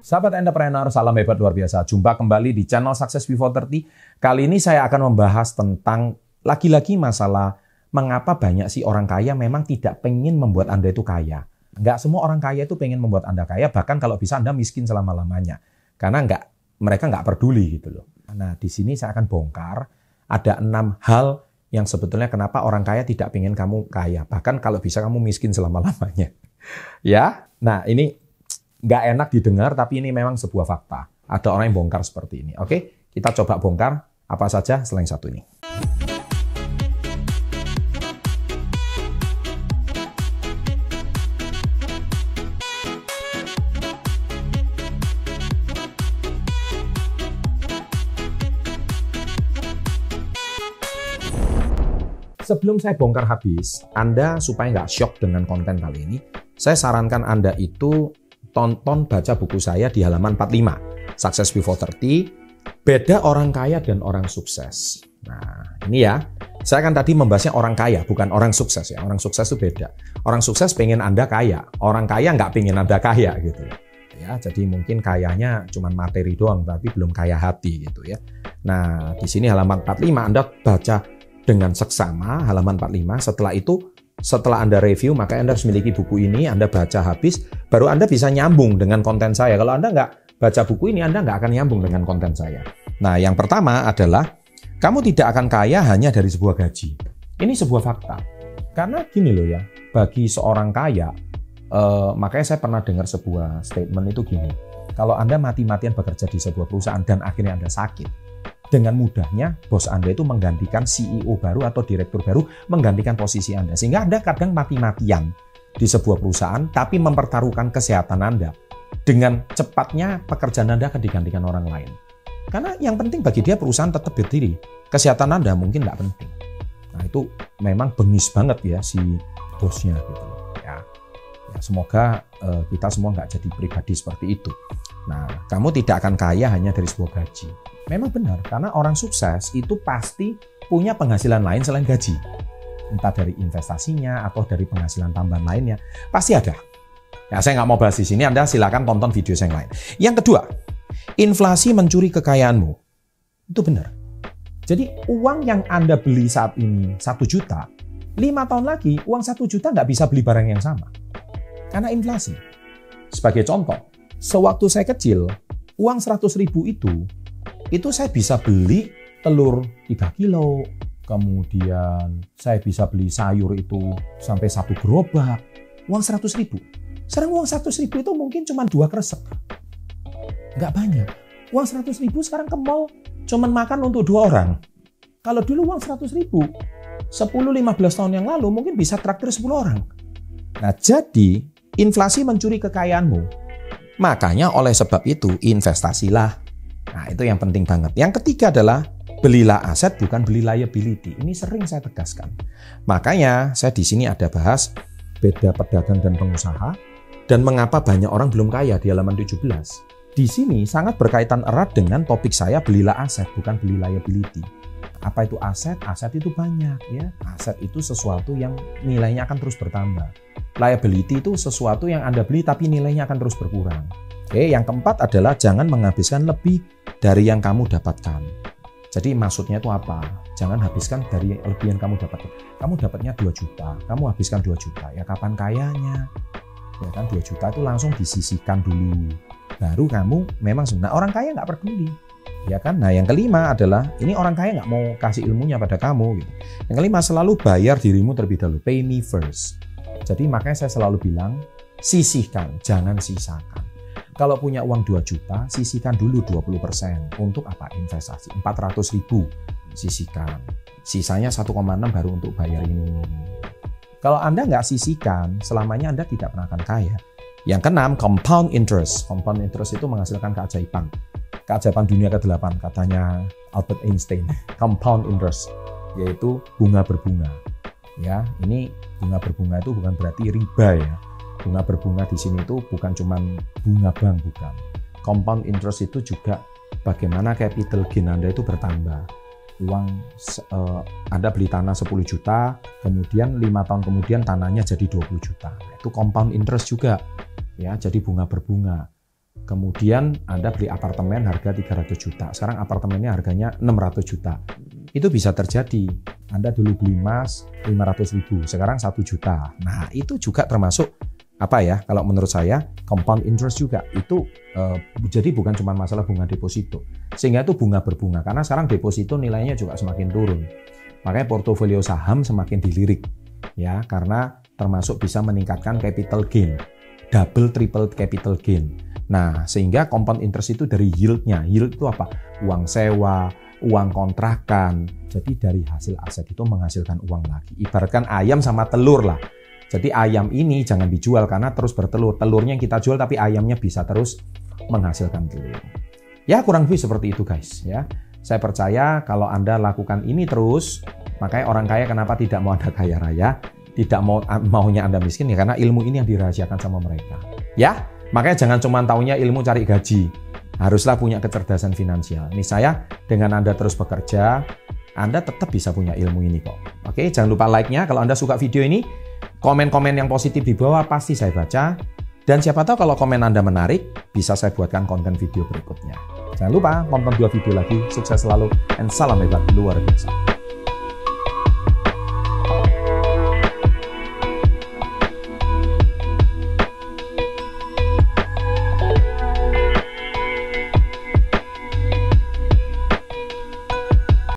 Sahabat entrepreneur, salam hebat luar biasa. Jumpa kembali di channel Success Before 30. Kali ini saya akan membahas tentang lagi-lagi masalah mengapa banyak sih orang kaya memang tidak pengen membuat Anda itu kaya. Nggak semua orang kaya itu pengen membuat Anda kaya, bahkan kalau bisa Anda miskin selama-lamanya. Karena mereka nggak peduli gitu loh. Nah, di sini saya akan bongkar ada 6 hal yang sebetulnya kenapa orang kaya tidak pengen kamu kaya. Bahkan kalau bisa kamu miskin selama-lamanya. Ya, nah ini nggak enak didengar, tapi ini memang sebuah fakta. Ada orang yang bongkar seperti ini. Oke, kita coba bongkar apa saja selain satu ini. Sebelum saya bongkar habis, Anda supaya nggak shock dengan konten kali ini, saya sarankan Anda itu baca buku saya di halaman 45, Success Before 30, beda orang kaya dan orang sukses. Nah, ini ya, saya kan tadi membahasnya orang kaya, bukan orang sukses ya. Orang sukses itu beda. Orang sukses pengen Anda kaya, orang kaya nggak pengen Anda kaya gitu ya. Jadi mungkin kayanya cuma materi doang, tapi belum kaya hati gitu ya. Nah, di sini halaman 45 Anda baca dengan seksama halaman 45. Setelah Anda review, maka Anda harus memiliki buku ini, Anda baca habis, baru Anda bisa nyambung dengan konten saya. Kalau Anda nggak baca buku ini, Anda nggak akan nyambung dengan konten saya. Nah, yang pertama adalah, kamu tidak akan kaya hanya dari sebuah gaji. Ini sebuah fakta. Karena gini loh ya, bagi seorang kaya, makanya saya pernah dengar sebuah statement itu gini, kalau Anda mati-matian bekerja di sebuah perusahaan dan akhirnya Anda sakit, dengan mudahnya bos Anda itu menggantikan CEO baru atau direktur baru menggantikan posisi Anda. Sehingga Anda kadang mati-matian di sebuah perusahaan tapi mempertaruhkan kesehatan Anda. Dengan cepatnya pekerjaan Anda akan digantikan orang lain. Karena yang penting bagi dia perusahaan tetap berdiri. Kesehatan Anda mungkin nggak penting. Nah, itu memang bengis banget ya si bosnya gitu ya. Semoga kita semua nggak jadi pribadi seperti itu. Nah, kamu tidak akan kaya hanya dari sebuah gaji. Memang benar, karena orang sukses itu pasti punya penghasilan lain selain gaji. Entah dari investasinya atau dari penghasilan tambahan lainnya. Pasti ada. Ya, saya nggak mau bahas di sini, Anda silakan tonton video saya yang lain. Yang kedua, inflasi mencuri kekayaanmu. Itu benar. Jadi uang yang Anda beli saat ini 1 juta, 5 tahun lagi uang 1 juta nggak bisa beli barang yang sama. Karena inflasi. Sebagai contoh, sewaktu saya kecil, uang 100.000 itu saya bisa beli telur 3 kilo, kemudian saya bisa beli sayur itu sampai 1 gerobak, uang 100.000. Sekarang uang 100.000 itu mungkin cuma 2 kresek. Nggak banyak. Uang 100.000 sekarang ke mall cuma makan untuk 2 orang. Kalau dulu uang 100.000, 10-15 tahun yang lalu mungkin bisa traktir 10 orang. Nah, jadi inflasi mencuri kekayaanmu. Makanya oleh sebab itu investasilah. Nah, itu yang penting banget. Yang ketiga adalah belilah aset bukan beli liability. Ini sering saya tegaskan. Makanya saya di sini ada bahas beda pedagang dan pengusaha dan mengapa banyak orang belum kaya di halaman 17. Di sini sangat berkaitan erat dengan topik saya belilah aset bukan beli liability. Apa itu aset? Aset itu banyak ya. Aset itu sesuatu yang nilainya akan terus bertambah. Liability itu sesuatu yang Anda beli tapi nilainya akan terus berkurang. Oke, yang keempat adalah jangan menghabiskan lebih dari yang kamu dapatkan. Jadi maksudnya itu apa? Jangan habiskan dari lebih yang kamu dapatkan. Kamu dapatnya 2 juta, kamu habiskan 2 juta. Ya kapan kayanya? Ya kan 2 juta itu langsung disisihkan dulu. Baru kamu memang sebenarnya orang kaya nggak peduli. Ya kan? Nah, yang kelima adalah ini orang kaya nggak mau kasih ilmunya pada kamu. Gitu. Yang kelima, selalu bayar dirimu terlebih dahulu. Pay me first. Jadi makanya saya selalu bilang, sisihkan, jangan sisakan. Kalau punya uang 2 juta, sisihkan dulu 20%. Untuk apa? Investasi. 400.000 sisihkan. Sisanya 1,6 baru untuk bayar ini. Kalau Anda nggak sisihkan, selamanya Anda tidak pernah akan kaya. Yang keenam, compound interest. Compound interest itu menghasilkan keajaiban. Keajaiban dunia ke-8, katanya Albert Einstein. Compound interest, yaitu bunga berbunga. Ya, ini bunga berbunga itu bukan berarti riba ya. Bunga berbunga di sini itu bukan cuma bunga bank, bukan. Compound interest itu juga bagaimana capital gain Anda itu bertambah. Uang Anda beli tanah 10 juta, kemudian 5 tahun kemudian tanahnya jadi 20 juta. Itu compound interest juga. Ya, jadi bunga berbunga. Kemudian Anda beli apartemen harga 300 juta. Sekarang apartemennya harganya 600 juta. Itu bisa terjadi. Anda dulu beli emas 500 ribu, sekarang 1 juta. Nah, itu juga termasuk apa ya? Kalau menurut saya compound interest juga. Itu jadi bukan cuma masalah bunga deposito. Sehingga itu bunga berbunga. Karena sekarang deposito nilainya juga semakin turun. Makanya portofolio saham semakin dilirik. Ya, karena termasuk bisa meningkatkan capital gain. Double, triple capital gain. Nah, sehingga compound interest itu dari yield-nya. Yield itu apa? Uang sewa, uang kontrakan. Jadi dari hasil aset itu menghasilkan uang lagi. Ibaratkan ayam sama telur lah. Jadi ayam ini jangan dijual karena terus bertelur. Telurnya yang kita jual tapi ayamnya bisa terus menghasilkan telur. Ya, kurang lebih seperti itu guys. Ya, saya percaya kalau Anda lakukan ini terus, makanya orang kaya kenapa tidak mau Anda kaya raya, tidak maunya Anda miskin ya karena ilmu ini yang dirahasiakan sama mereka. Ya, makanya jangan cuma taunya ilmu cari gaji. Haruslah punya kecerdasan finansial. Nih saya, dengan Anda terus bekerja, Anda tetap bisa punya ilmu ini kok. Oke, jangan lupa like-nya. Kalau Anda suka video ini, komen-komen yang positif di bawah pasti saya baca. Dan siapa tahu kalau komen Anda menarik, bisa saya buatkan konten video berikutnya. Jangan lupa nonton 2 video lagi. Sukses selalu, and salam hebat luar biasa.